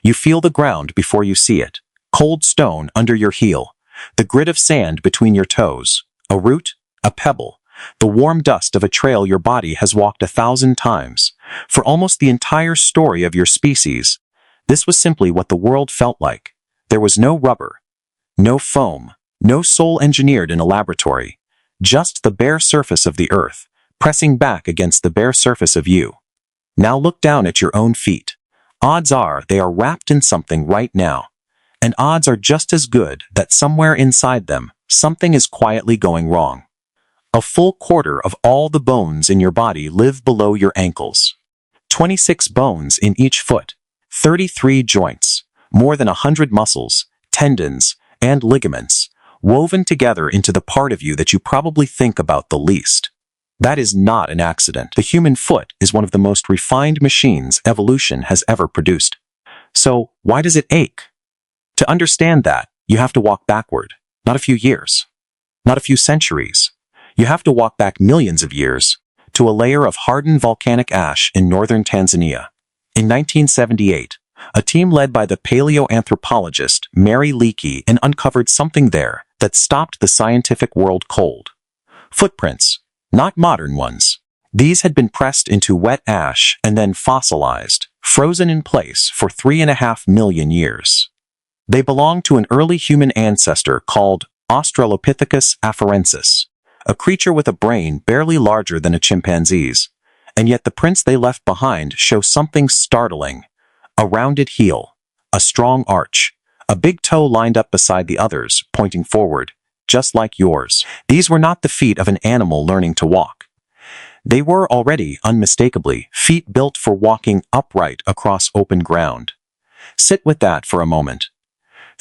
You feel the ground before you see it. Cold stone under your heel. The grit of sand between your toes. A root, a pebble. The warm dust of a trail your body has walked 1,000 times. For almost the entire story of your species, this was simply what the world felt like. There was no rubber, no foam, no soul engineered in a laboratory. Just the bare surface of the earth, pressing back against the bare surface of you. Now look down at your own feet. Odds are they are wrapped in something right now. And odds are just as good that somewhere inside them, something is quietly going wrong. A full quarter of all the bones in your body live below your ankles. 26 bones in each foot, 33 joints, more than 100 muscles, tendons, and ligaments, woven together into the part of you that you probably think about the least. That is not an accident. The human foot is one of the most refined machines evolution has ever produced. So, why does it ache? To understand that, you have to walk backward, not a few years, not a few centuries. You have to walk back millions of years, to a layer of hardened volcanic ash in northern Tanzania. In 1978, a team led by the paleoanthropologist Mary Leakey uncovered something there that stopped the scientific world cold. Footprints, not modern ones. These had been pressed into wet ash and then fossilized, frozen in place for 3.5 million years. They belonged to an early human ancestor called Australopithecus afarensis, a creature with a brain barely larger than a chimpanzee's, and yet the prints they left behind show something startling. A rounded heel, a strong arch, a big toe lined up beside the others, pointing forward, just like yours. These were not the feet of an animal learning to walk. They were already, unmistakably, feet built for walking upright across open ground. Sit with that for a moment.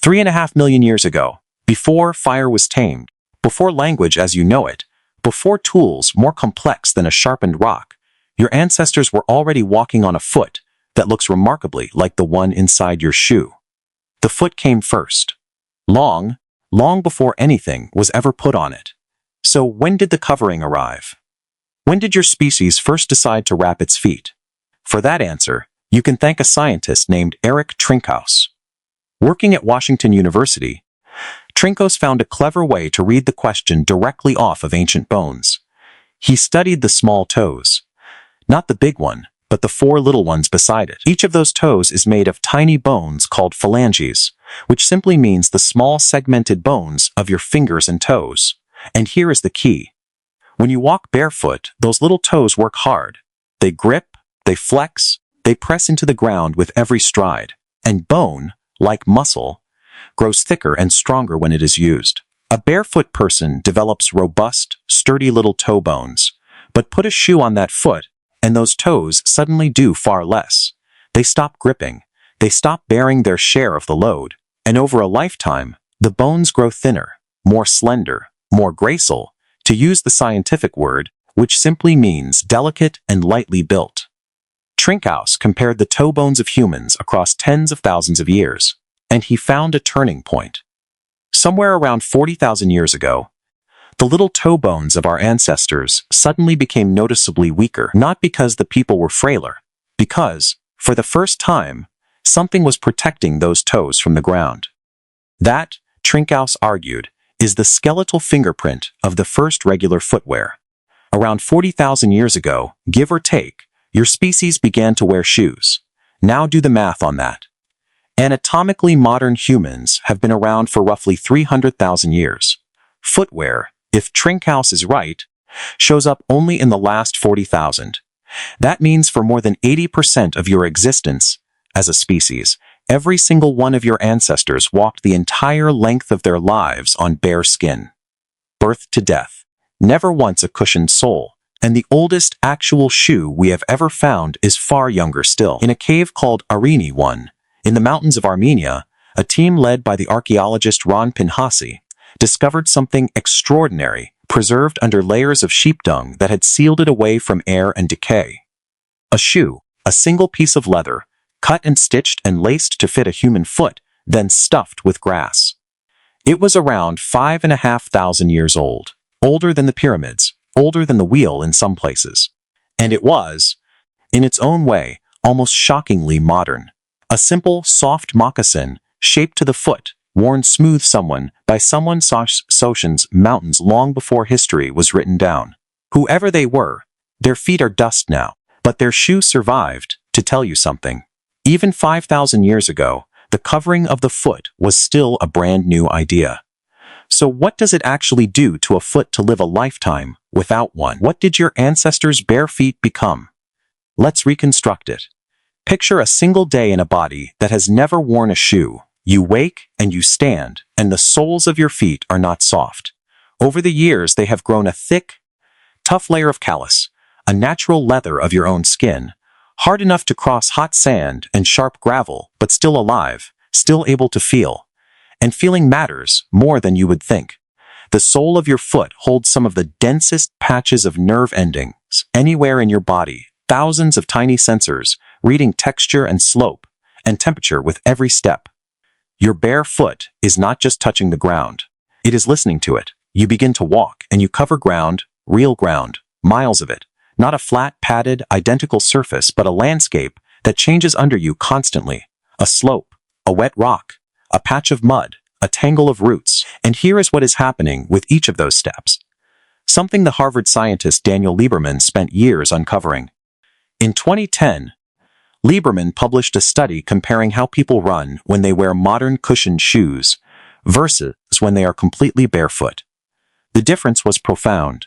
3.5 million years ago, before fire was tamed, before language as you know it, before tools more complex than a sharpened rock, your ancestors were already walking on a foot that looks remarkably like the one inside your shoe. The foot came first. Long before anything was ever put on it. So when did the covering arrive? When did your species first decide to wrap its feet? For that answer, you can thank a scientist named Erik Trinkaus. Working at Washington University, Trinkaus found a clever way to read the question directly off of ancient bones. He studied the small toes. Not the big one, but the 4 little ones beside it. Each of those toes is made of tiny bones called phalanges, which simply means the small segmented bones of your fingers and toes. And here is the key. When you walk barefoot, those little toes work hard. They grip, they flex, they press into the ground with every stride. And bone, like muscle, grows thicker and stronger when it is used. A barefoot person develops robust, sturdy little toe bones. But put a shoe on that foot, and those toes suddenly do far less. They stop gripping. They stop bearing their share of the load. And over a lifetime, the bones grow thinner, more slender, more graceful, to use the scientific word, which simply means delicate and lightly built. Trinkaus compared the toe bones of humans across tens of thousands of years, and he found a turning point. Somewhere around 40,000 years ago, the little toe bones of our ancestors suddenly became noticeably weaker, not because the people were frailer, because, for the first time, something was protecting those toes from the ground. That, Trinkaus argued, is the skeletal fingerprint of the first regular footwear. Around 40,000 years ago, give or take, your species began to wear shoes. Now do the math on that. Anatomically modern humans have been around for roughly 300,000 years. Footwear, if Trinkaus is right, shows up only in the last 40,000. That means for more than 80% of your existence as a species, every single one of your ancestors walked the entire length of their lives on bare skin. Birth to death. Never once a cushioned sole. And the oldest actual shoe we have ever found is far younger still. In a cave called Arini 1, in the mountains of Armenia, a team led by the archaeologist Ron Pinhasi discovered something extraordinary, preserved under layers of sheep dung that had sealed it away from air and decay. A shoe, a single piece of leather, cut and stitched and laced to fit a human foot, then stuffed with grass. It was around 5,500 years old, older than the pyramids, older than the wheel in some places. And it was, in its own way, almost shockingly modern. A simple, soft moccasin, shaped to the foot, worn smooth by someone Soshan's mountains long before history was written down. Whoever they were, their feet are dust now, but their shoe survived to tell you something. Even 5,000 years ago, the covering of the foot was still a brand new idea. So what does it actually do to a foot to live a lifetime without one? What did your ancestors' bare feet become? Let's reconstruct it. Picture a single day in a body that has never worn a shoe. You wake and you stand, and the soles of your feet are not soft. Over the years, they have grown a thick, tough layer of callus, a natural leather of your own skin, hard enough to cross hot sand and sharp gravel, but still alive, still able to feel. And feeling matters more than you would think. The sole of your foot holds some of the densest patches of nerve endings anywhere in your body, thousands of tiny sensors reading texture and slope and temperature with every step. Your bare foot is not just touching the ground. It is listening to it. You begin to walk and you cover ground, real ground, miles of it. Not a flat, padded, identical surface, but a landscape that changes under you constantly. A slope, a wet rock, a patch of mud, a tangle of roots. And here is what is happening with each of those steps. Something the Harvard scientist Daniel Lieberman spent years uncovering. In 2010, Lieberman published a study comparing how people run when they wear modern cushioned shoes versus when they are completely barefoot. The difference was profound.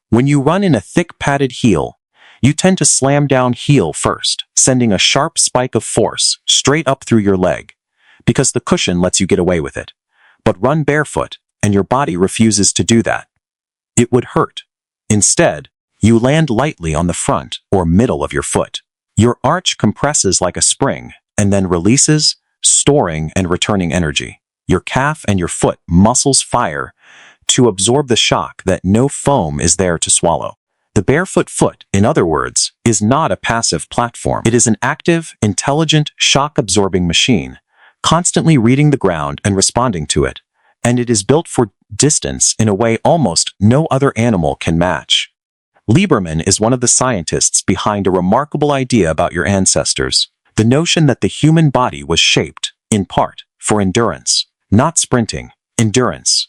When you run in a thick padded heel, you tend to slam down heel first, sending a sharp spike of force straight up through your leg, because the cushion lets you get away with it. But run barefoot, and your body refuses to do that. It would hurt. Instead, you land lightly on the front or middle of your foot. Your arch compresses like a spring, and then releases, storing and returning energy. Your calf and your foot muscles fire to absorb the shock that no foam is there to swallow. The barefoot foot, in other words, is not a passive platform. It is an active, intelligent, shock-absorbing machine, constantly reading the ground and responding to it, and it is built for distance in a way almost no other animal can match. Lieberman is one of the scientists behind a remarkable idea about your ancestors, the notion that the human body was shaped, in part, for endurance, not sprinting, endurance.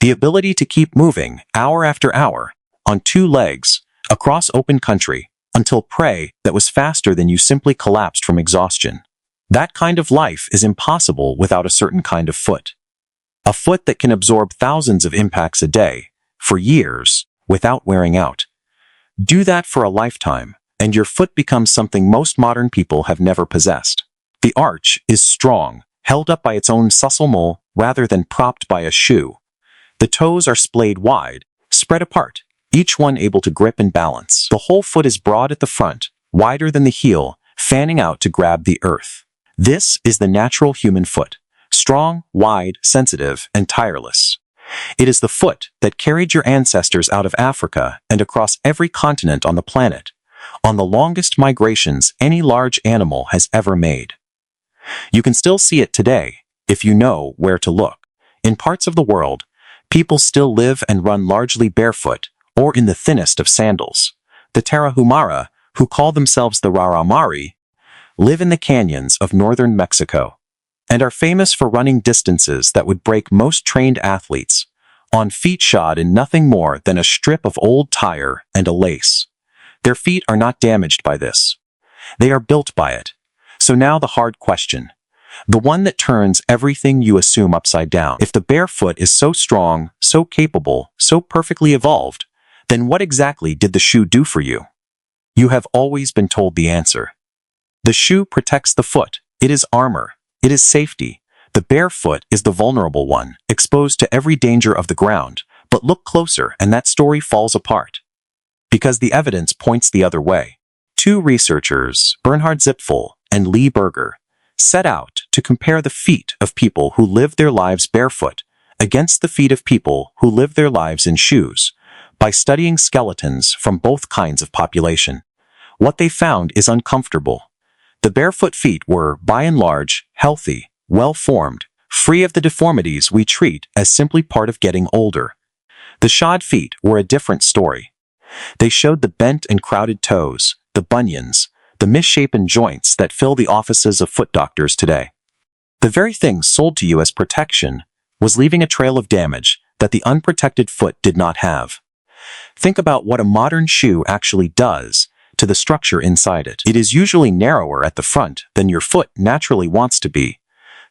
The ability to keep moving, hour after hour, on two legs, across open country, until prey that was faster than you simply collapsed from exhaustion. That kind of life is impossible without a certain kind of foot. A foot that can absorb thousands of impacts a day, for years, without wearing out. Do that for a lifetime, and your foot becomes something most modern people have never possessed. The arch is strong, held up by its own suscle rather than propped by a shoe. The toes are splayed wide, spread apart, each one able to grip and balance. The whole foot is broad at the front, wider than the heel, fanning out to grab the earth. This is the natural human foot, strong, wide, sensitive, and tireless. It is the foot that carried your ancestors out of Africa and across every continent on the planet, on the longest migrations any large animal has ever made. You can still see it today, if you know where to look. In parts of the world, people still live and run largely barefoot, or in the thinnest of sandals. The Tarahumara, who call themselves the Raramari, live in the canyons of northern Mexico, and are famous for running distances that would break most trained athletes, on feet shod in nothing more than a strip of old tire and a lace. Their feet are not damaged by this. They are built by it. So now the hard question, the one that turns everything you assume upside down. If the barefoot is so strong, so capable, so perfectly evolved, then what exactly did the shoe do for you? You have always been told the answer. The shoe protects the foot. It is armor. It is safety. The bare foot is the vulnerable one, exposed to every danger of the ground. But look closer and that story falls apart. Because the evidence points the other way. Two researchers, Bernhard Zipfel and Lee Berger, set out to compare the feet of people who live their lives barefoot against the feet of people who live their lives in shoes by studying skeletons from both kinds of population. What they found is uncomfortable. The barefoot feet were, by and large, healthy, well-formed, free of the deformities we treat as simply part of getting older. The shod feet were a different story. They showed the bent and crowded toes, the bunions, the misshapen joints that fill the offices of foot doctors today. The very thing sold to you as protection was leaving a trail of damage that the unprotected foot did not have. Think about what a modern shoe actually does to the structure inside it. It is usually narrower at the front than your foot naturally wants to be,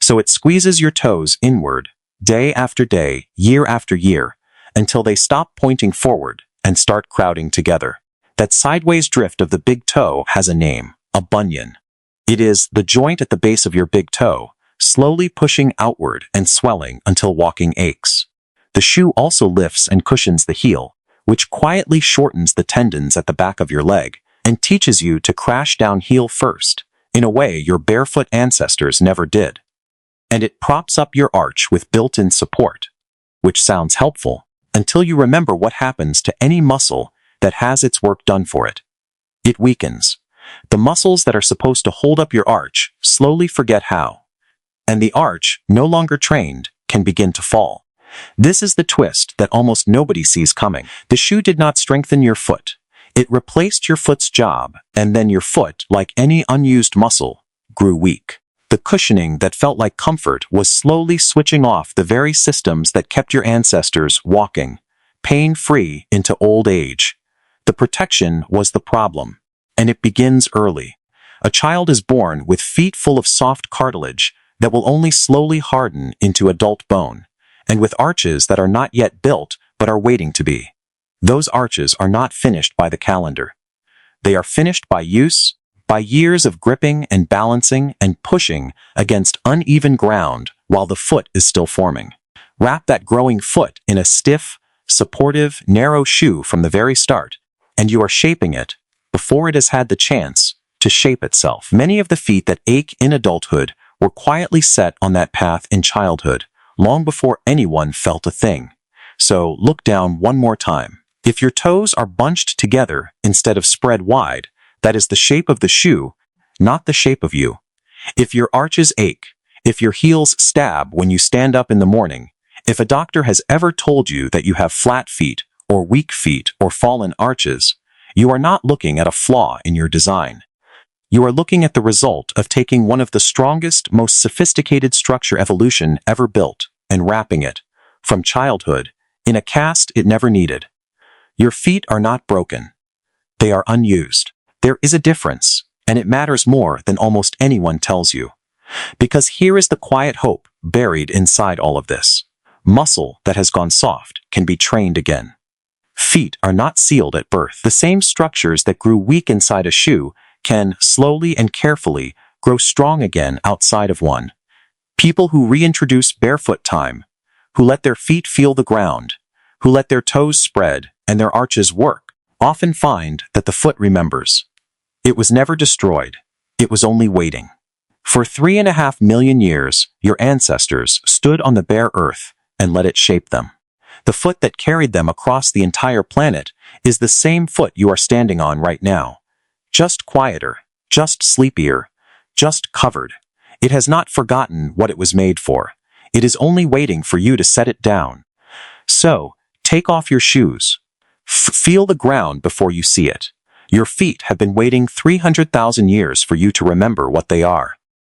so it squeezes your toes inward, day after day, year after year, until they stop pointing forward and start crowding together. That sideways drift of the big toe has a name, a bunion. It is the joint at the base of your big toe, slowly pushing outward and swelling until walking aches. The shoe also lifts and cushions the heel, which quietly shortens the tendons at the back of your leg and teaches you to crash down heel first, in a way your barefoot ancestors never did. And it props up your arch with built-in support, which sounds helpful until you remember what happens to any muscle that has its work done for it. It weakens. The muscles that are supposed to hold up your arch slowly forget how, and the arch, no longer trained, can begin to fall. This is the twist that almost nobody sees coming. The shoe did not strengthen your foot. It replaced your foot's job, and then your foot, like any unused muscle, grew weak. The cushioning that felt like comfort was slowly switching off the very systems that kept your ancestors walking, pain-free into old age. The protection was the problem, and it begins early. A child is born with feet full of soft cartilage that will only slowly harden into adult bone, and with arches that are not yet built but are waiting to be. Those arches are not finished by the calendar. They are finished by use, by years of gripping and balancing and pushing against uneven ground while the foot is still forming. Wrap that growing foot in a stiff, supportive, narrow shoe from the very start, and you are shaping it before it has had the chance to shape itself. Many of the feet that ache in adulthood were quietly set on that path in childhood, long before anyone felt a thing. So look down one more time. If your toes are bunched together instead of spread wide, that is the shape of the shoe, not the shape of you. If your arches ache, if your heels stab when you stand up in the morning, if a doctor has ever told you that you have flat feet or weak feet or fallen arches, you are not looking at a flaw in your design. You are looking at the result of taking one of the strongest, most sophisticated structure evolution ever built and wrapping it, from childhood, in a cast it never needed. Your feet are not broken. They are unused. There is a difference, and it matters more than almost anyone tells you. Because here is the quiet hope buried inside all of this. Muscle that has gone soft can be trained again. Feet are not sealed at birth. The same structures that grew weak inside a shoe can, slowly and carefully, grow strong again outside of one. People who reintroduce barefoot time, who let their feet feel the ground, who let their toes spread and their arches work, often find that the foot remembers. It was never destroyed. It was only waiting. For 3.5 million years, your ancestors stood on the bare earth and let it shape them. The foot that carried them across the entire planet is the same foot you are standing on right now. Just quieter, just sleepier, just covered. It has not forgotten what it was made for. It is only waiting for you to set it down. So, take off your shoes. Feel the ground before you see it. Your feet have been waiting 300,000 years for you to remember what they are.